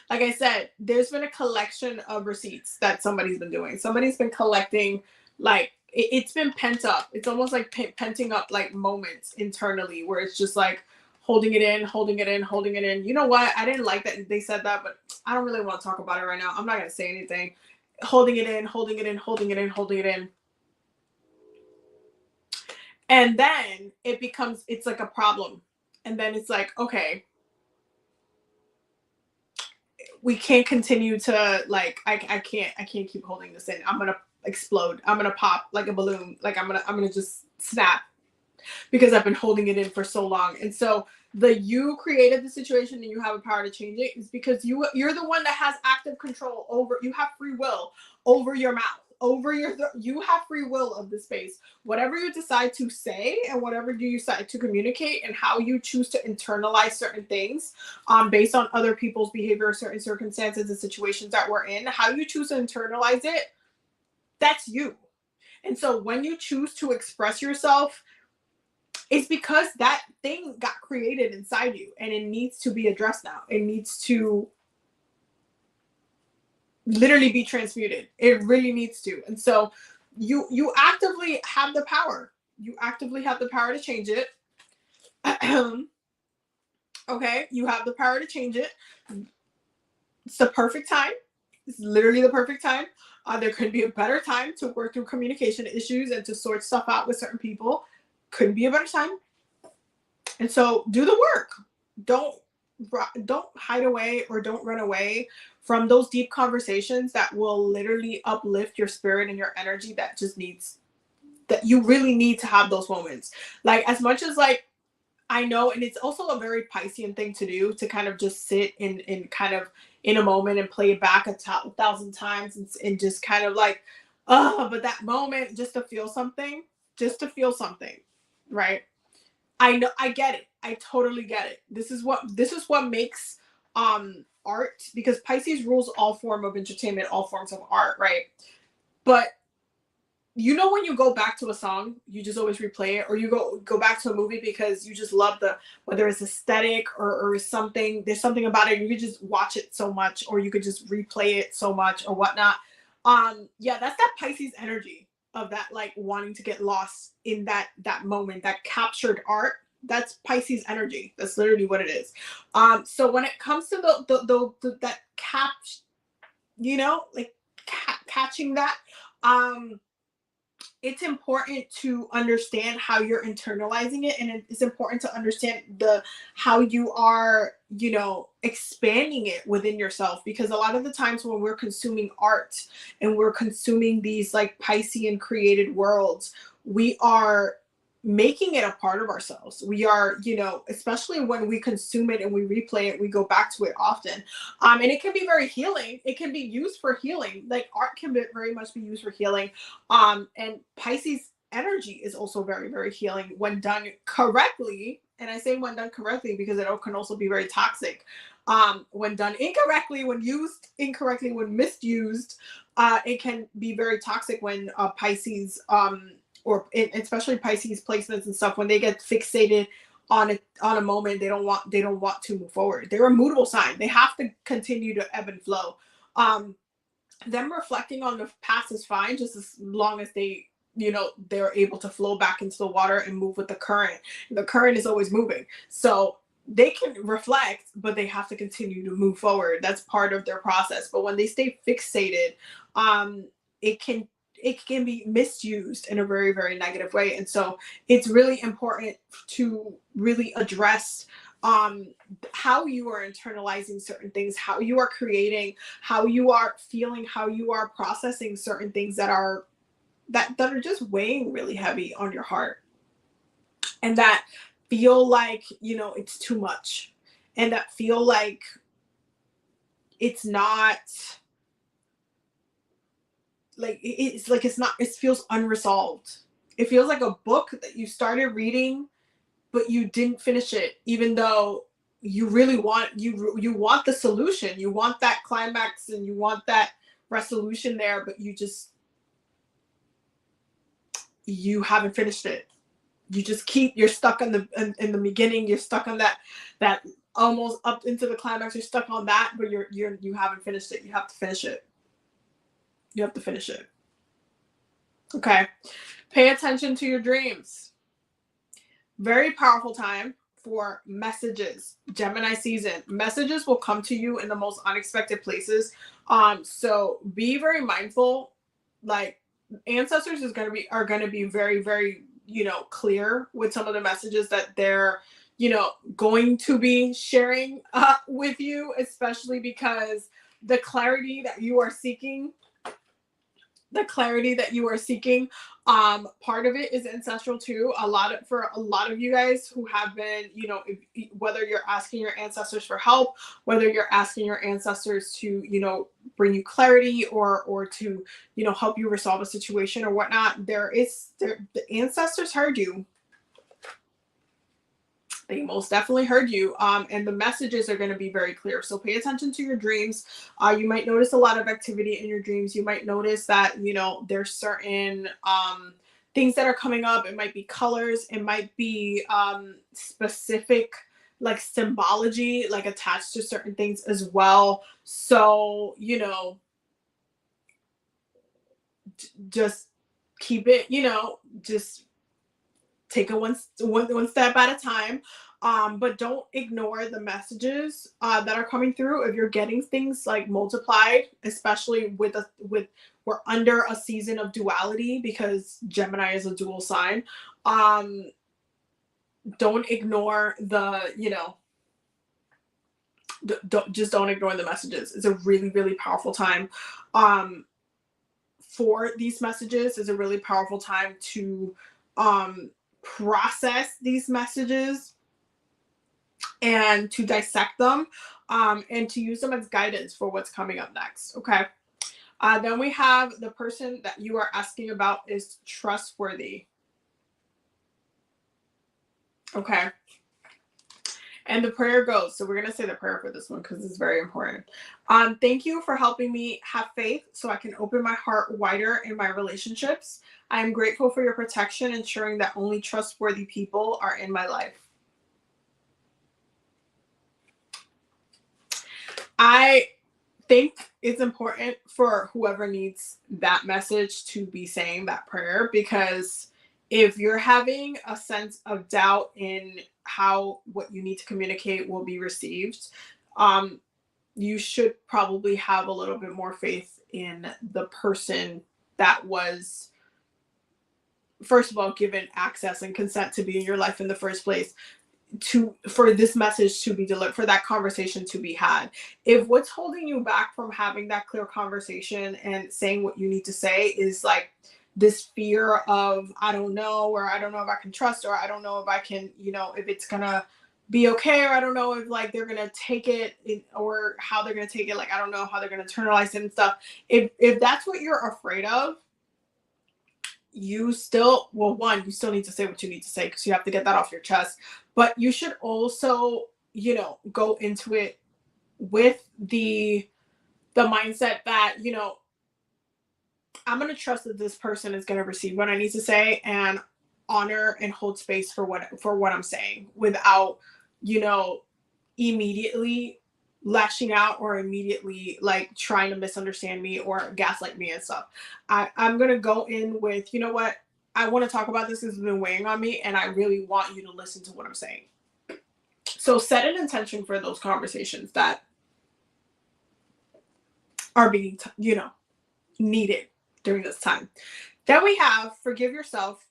Speaker 1: Like I said, there's been a collection of receipts that somebody's been doing. Somebody's been collecting, like, it's been pent up. It's almost like penting up like moments internally where it's just like holding it in, holding it in, holding it in. You know what? I didn't like that they said that, but I don't really want to talk about it right now. I'm not going to say anything. Holding it in, holding it in, holding it in, holding it in. And then it's like a problem. And then it's like, okay, we can't continue to like, I can't keep holding this in. I'm going to explode. I'm going to pop like a balloon. Like I'm going to just snap, because I've been holding it in for so long. And so you created the situation and you have a power to change it is because you're the one that has active control over, you have free will over your mouth, over you have free will of the space. Whatever you decide to say and whatever you decide to communicate, and how you choose to internalize certain things based on other people's behavior, certain circumstances and situations that we're in, how you choose to internalize it, that's you. And so when you choose to express yourself, it's because that thing got created inside you and it needs to be addressed now. It needs to literally be transmuted. It really needs to. And so you actively have the power. You actively have the power to change it. Okay, you have the power to change it. It's the perfect time. It's literally the perfect time. There could be a better time to work through communication issues and to sort stuff out with certain people. Couldn't be a better time. And so do the work. Don't don't hide away or don't run away from those deep conversations that will literally uplift your spirit and your energy, that just needs, that you really need to have those moments. Like, as much as like, I know, and it's also a very Piscean thing to do, to kind of just sit in kind of in a moment and play it back a thousand times, and just kind of like, oh, but that moment, just to feel something, just to feel something, right? I know, I get it. I totally get it. This is what makes art, because Pisces rules all form of entertainment, all forms of art, right? But you know, when you go back to a song, you just always replay it, or you go back to a movie because you just love the, whether it's aesthetic or something, there's something about it, you could just watch it so much, or you could just replay it so much or whatnot. Yeah, that's that Pisces energy of that, like wanting to get lost in that moment, that captured art. That's Pisces energy. That's literally what it is. So when it comes to that like catching that, um it's important to understand how you're internalizing it, and it's important to understand the how you are, expanding it within yourself, because a lot of the times when we're consuming art and we're consuming these like Piscean created worlds, we are making it a part of ourselves. We are, especially when we consume it and we replay it, we go back to it often. And it can be very healing. It can be used for healing. Like, art can be very much be used for healing. And Pisces energy is also very, very healing when done correctly. And I say when done correctly because it can also be very toxic. When done incorrectly, when used incorrectly, when misused, it can be very toxic when Pisces, especially Pisces placements and stuff, when they get fixated on a moment, they don't want to move forward. They're a mutable sign. They have to continue to ebb and flow. Them reflecting on the past is fine, just as long as they're able to flow back into the water and move with the current. The current is always moving, so they can reflect, but they have to continue to move forward. That's part of their process. But when they stay fixated, it can it can be misused in a very, very negative way. And so it's really important to really address how you are internalizing certain things, how you are creating, how you are feeling, how you are processing certain things that are just weighing really heavy on your heart, and that feel like, it's too much, and that feel like it's not, like it's not, it feels unresolved. It feels like a book that you started reading but you didn't finish it, even though you really want the solution, you want that climax, and you want that resolution there, but you haven't finished it. You're stuck in the beginning. You're stuck on that almost up into the climax. You're stuck on that, but you haven't finished it. You have to finish it. You have to finish it. Okay. Pay attention to your dreams. Very powerful time for messages. Gemini season. Messages will come to you in the most unexpected places. So be very mindful. Like, ancestors are gonna be very, very, clear with some of the messages that they're, going to be sharing with you, especially because the clarity that you are seeking part of it is ancestral too. For a lot of you guys who have been, whether you're asking your ancestors for help, whether you're asking your ancestors to, bring you clarity, or to, help you resolve a situation or whatnot, the ancestors heard you. They most definitely heard you. And the messages are going to be very clear. So pay attention to your dreams. You might notice a lot of activity in your dreams. You might notice that, there's certain things that are coming up. It might be colors. It might be specific, like, symbology, like, attached to certain things as well. So, just keep it, just take it one step at a time. But don't ignore the messages that are coming through. If you're getting things like multiplied, especially with we're under a season of duality because Gemini is a dual sign. Don't ignore the, don't ignore the messages. It's a really, really powerful time for these messages. It's a really powerful time to process these messages and to dissect them, and to use them as guidance for what's coming up next. Okay. Then we have the person that you are asking about is trustworthy. Okay. And the prayer goes. So we're going to say the prayer for this one because it's very important. Thank you for helping me have faith so I can open my heart wider in my relationships. I am grateful for your protection, ensuring that only trustworthy people are in my life. I think it's important for whoever needs that message to be saying that prayer, because if you're having a sense of doubt in how what you need to communicate will be received, you should probably have a little bit more faith in the person that was, first of all, given access and consent to be in your life in the first place, for this message to be delivered, for that conversation to be had. If what's holding you back from having that clear conversation and saying what you need to say is like this fear of, I don't know, or I don't know if I can trust, or I don't know if I can, if it's gonna be okay, or I don't know if like they're gonna take it or how they're gonna take it, like I don't know how they're gonna internalize it and stuff. If that's what you're afraid of, you still need to say what you need to say, because you have to get that off your chest. But you should also, go into it with the mindset that, I'm going to trust that this person is going to receive what I need to say and honor and hold space for what I'm saying without, immediately lashing out or immediately like trying to misunderstand me or gaslight me and stuff. I'm going to go in with, what? I want to talk about this because it's been weighing on me and I really want you to listen to what I'm saying. So set an intention for those conversations that are being, needed during this time. Then we have forgive yourself.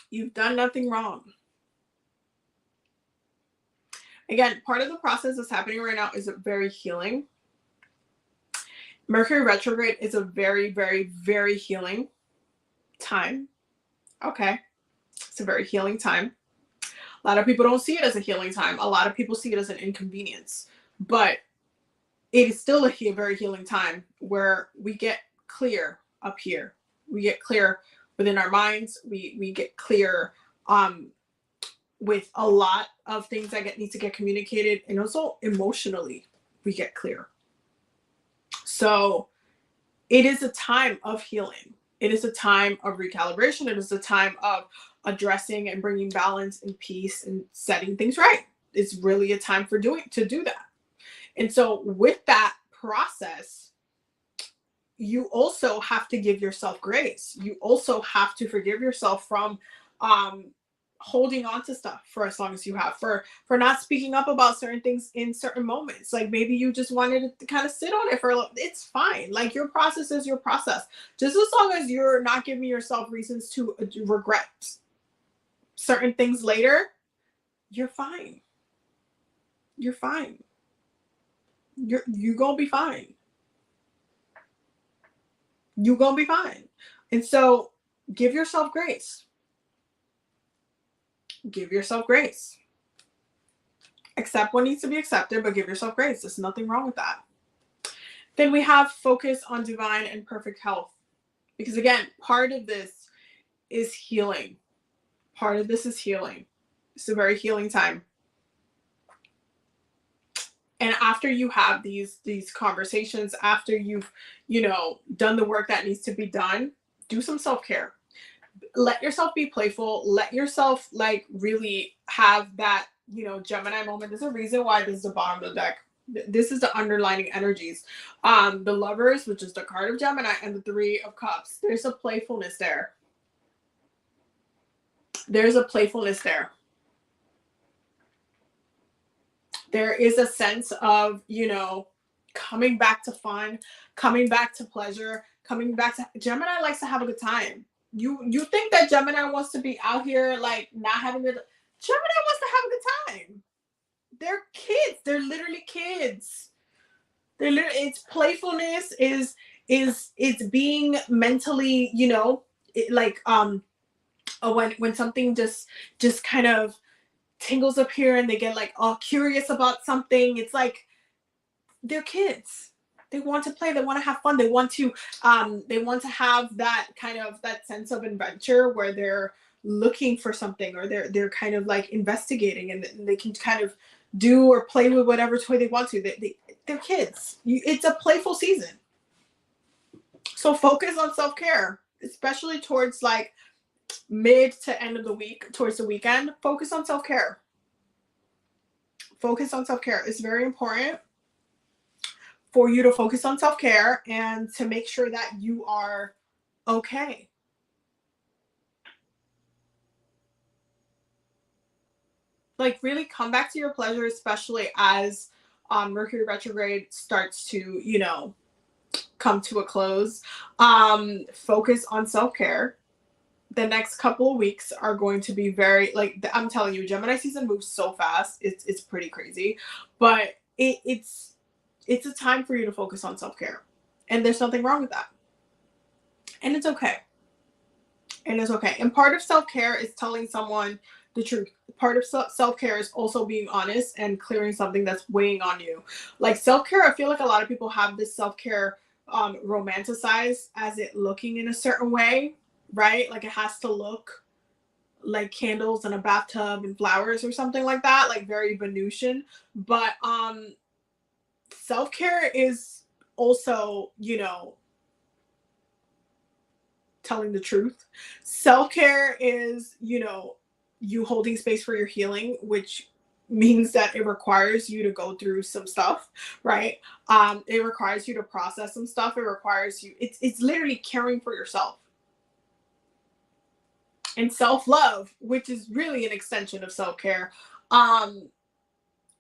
Speaker 1: You've done nothing wrong. Again, part of the process that's happening right now is very healing. Mercury retrograde is a very, very, very healing time. Okay. It's a very healing time. A lot of people don't see it as a healing time. A lot of people see it as an inconvenience. But it is still a very healing time where we get clear up here. We get clear within our minds. We get clear with a lot of things that need to get communicated, and also emotionally we get clear. So it is a time of healing. It is a time of recalibration. It is a time of addressing and bringing balance and peace and setting things right. It's really a time to do that. And so with that process, you also have to give yourself grace. You also have to forgive yourself from holding on to stuff for as long as you have, for not speaking up about certain things in certain moments. Like maybe you just wanted to kind of sit on it for a little. It's fine. Like your process is your process. Just as long as you're not giving yourself reasons to regret certain things later, you're fine. You're fine. You're gonna be fine. You're gonna be fine. And so give yourself grace. Give yourself grace. Accept what needs to be accepted, but give yourself grace. There's nothing wrong with that. Then we have focus on divine and perfect health. Because again, part of this is healing. Part of this is healing. It's a very healing time. And after you have these conversations, after you've, done the work that needs to be done, do some self-care. Let yourself be playful. Let yourself like really have that, Gemini moment. There's a reason why this is the bottom of the deck. This is the underlining energies. The Lovers, which is the card of Gemini, and the Three of Cups. There's a playfulness there. There's a playfulness there. There is a sense of, coming back to fun, coming back to pleasure, coming back to Gemini likes to have a good time. You think that Gemini wants to be out here like not having a good Gemini wants to have a good time. They're kids. They're literally kids. They're literally, it's playfulness, is it's being mentally, like when something just kind of tingles up here and they get like all curious about something. It's like they're kids. They want to play, they want to have fun, they want to have that kind of that sense of adventure where they're looking for something, or they're kind of like investigating, and they can kind of do or play with whatever toy they want to. They're kids. It's a playful season. So focus on self-care, especially towards like mid to end of the week, towards the weekend. Focus on self-care. Focus on self-care. It's very important for you to focus on self-care and to make sure that you are okay. Like really come back to your pleasure, especially as Mercury retrograde starts to, come to a close. Focus on self-care. The next couple of weeks are going to be very, like, I'm telling you, Gemini season moves so fast. It's pretty crazy, but it's a time for you to focus on self-care, and there's nothing wrong with that, and it's okay. And it's okay. And part of self-care is telling someone the truth. Part of self-care is also being honest and clearing something that's weighing on you. Like self-care, I feel like a lot of people have this self-care romanticized as it looking in a certain way, right? Like it has to look like candles in a bathtub and flowers or something like that, like very Venusian. But self-care is also, telling the truth. Self-care is, you holding space for your healing, which means that it requires you to go through some stuff, right? It requires you to process some stuff. It requires you, it's literally caring for yourself. And self-love, which is really an extension of self-care,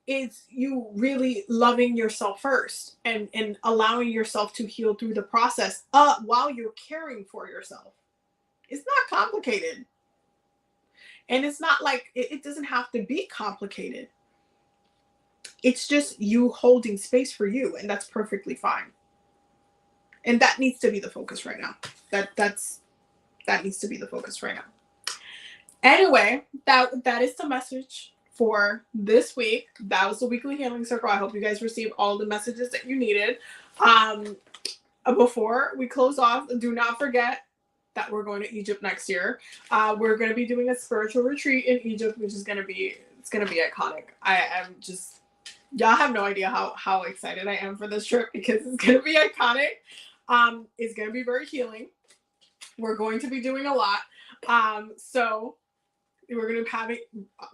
Speaker 1: is you really loving yourself first, and allowing yourself to heal through the process while you're caring for yourself. It's not complicated. And it's not like it doesn't have to be complicated. It's just you holding space for you, and that's perfectly fine. And that needs to be the focus right now. That needs to be the focus right now. Anyway, that is the message for this week. That was the weekly healing circle. I hope you guys received all the messages that you needed. Before we close off, do not forget that we're going to Egypt next year. We're going to be doing a spiritual retreat in Egypt, which is going to be iconic. I am just, y'all have no idea how excited I am for this trip, because it's going to be iconic. It's going to be very healing. We're going to be doing a lot. So we're going to have it.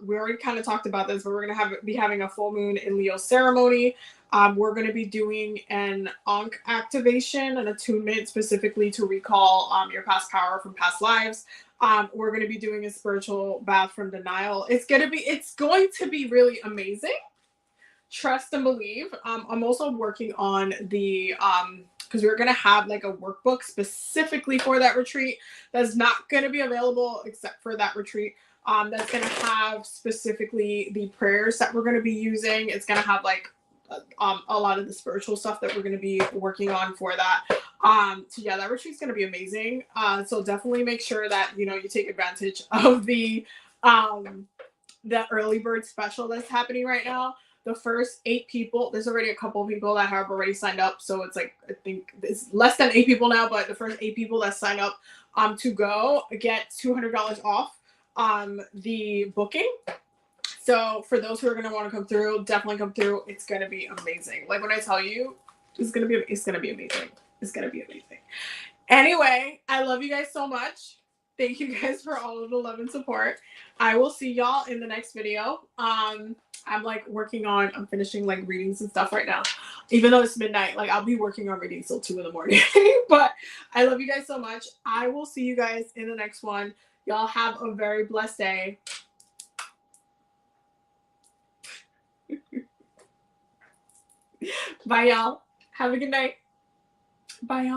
Speaker 1: We already kind of talked about this, but we're going to be having a full moon in Leo ceremony. We're going to be doing an Ankh activation, an attunement specifically to recall your past power from past lives. We're going to be doing a spiritual bath from denial. It's going to be really amazing. Trust and believe. I'm also working on the because we're going to have like a workbook specifically for that retreat that's not going to be available except for that retreat. That's going to have specifically the prayers that we're going to be using. It's going to have like a lot of the spiritual stuff that we're going to be working on for that. So yeah, that retreat's going to be amazing. So definitely make sure that, you take advantage of the early bird special that's happening right now. The first 8 people, there's already a couple of people that have already signed up. So it's like, I think it's less than 8 people now, but the first 8 people that sign up to go get $200 off the booking. So for those who are going to want to come through, definitely come through. It's going to be amazing. Like when I tell you, it's going to be amazing. It's going to be amazing. Anyway, I love you guys so much. Thank you guys for all of the love and support. I will see y'all in the next video. I'm like I'm finishing like readings and stuff right now. Even though it's midnight, like I'll be working on readings till 2 a.m. But I love you guys so much. I will see you guys in the next one. Y'all have a very blessed day. Bye, y'all. Have a good night. Bye, y'all.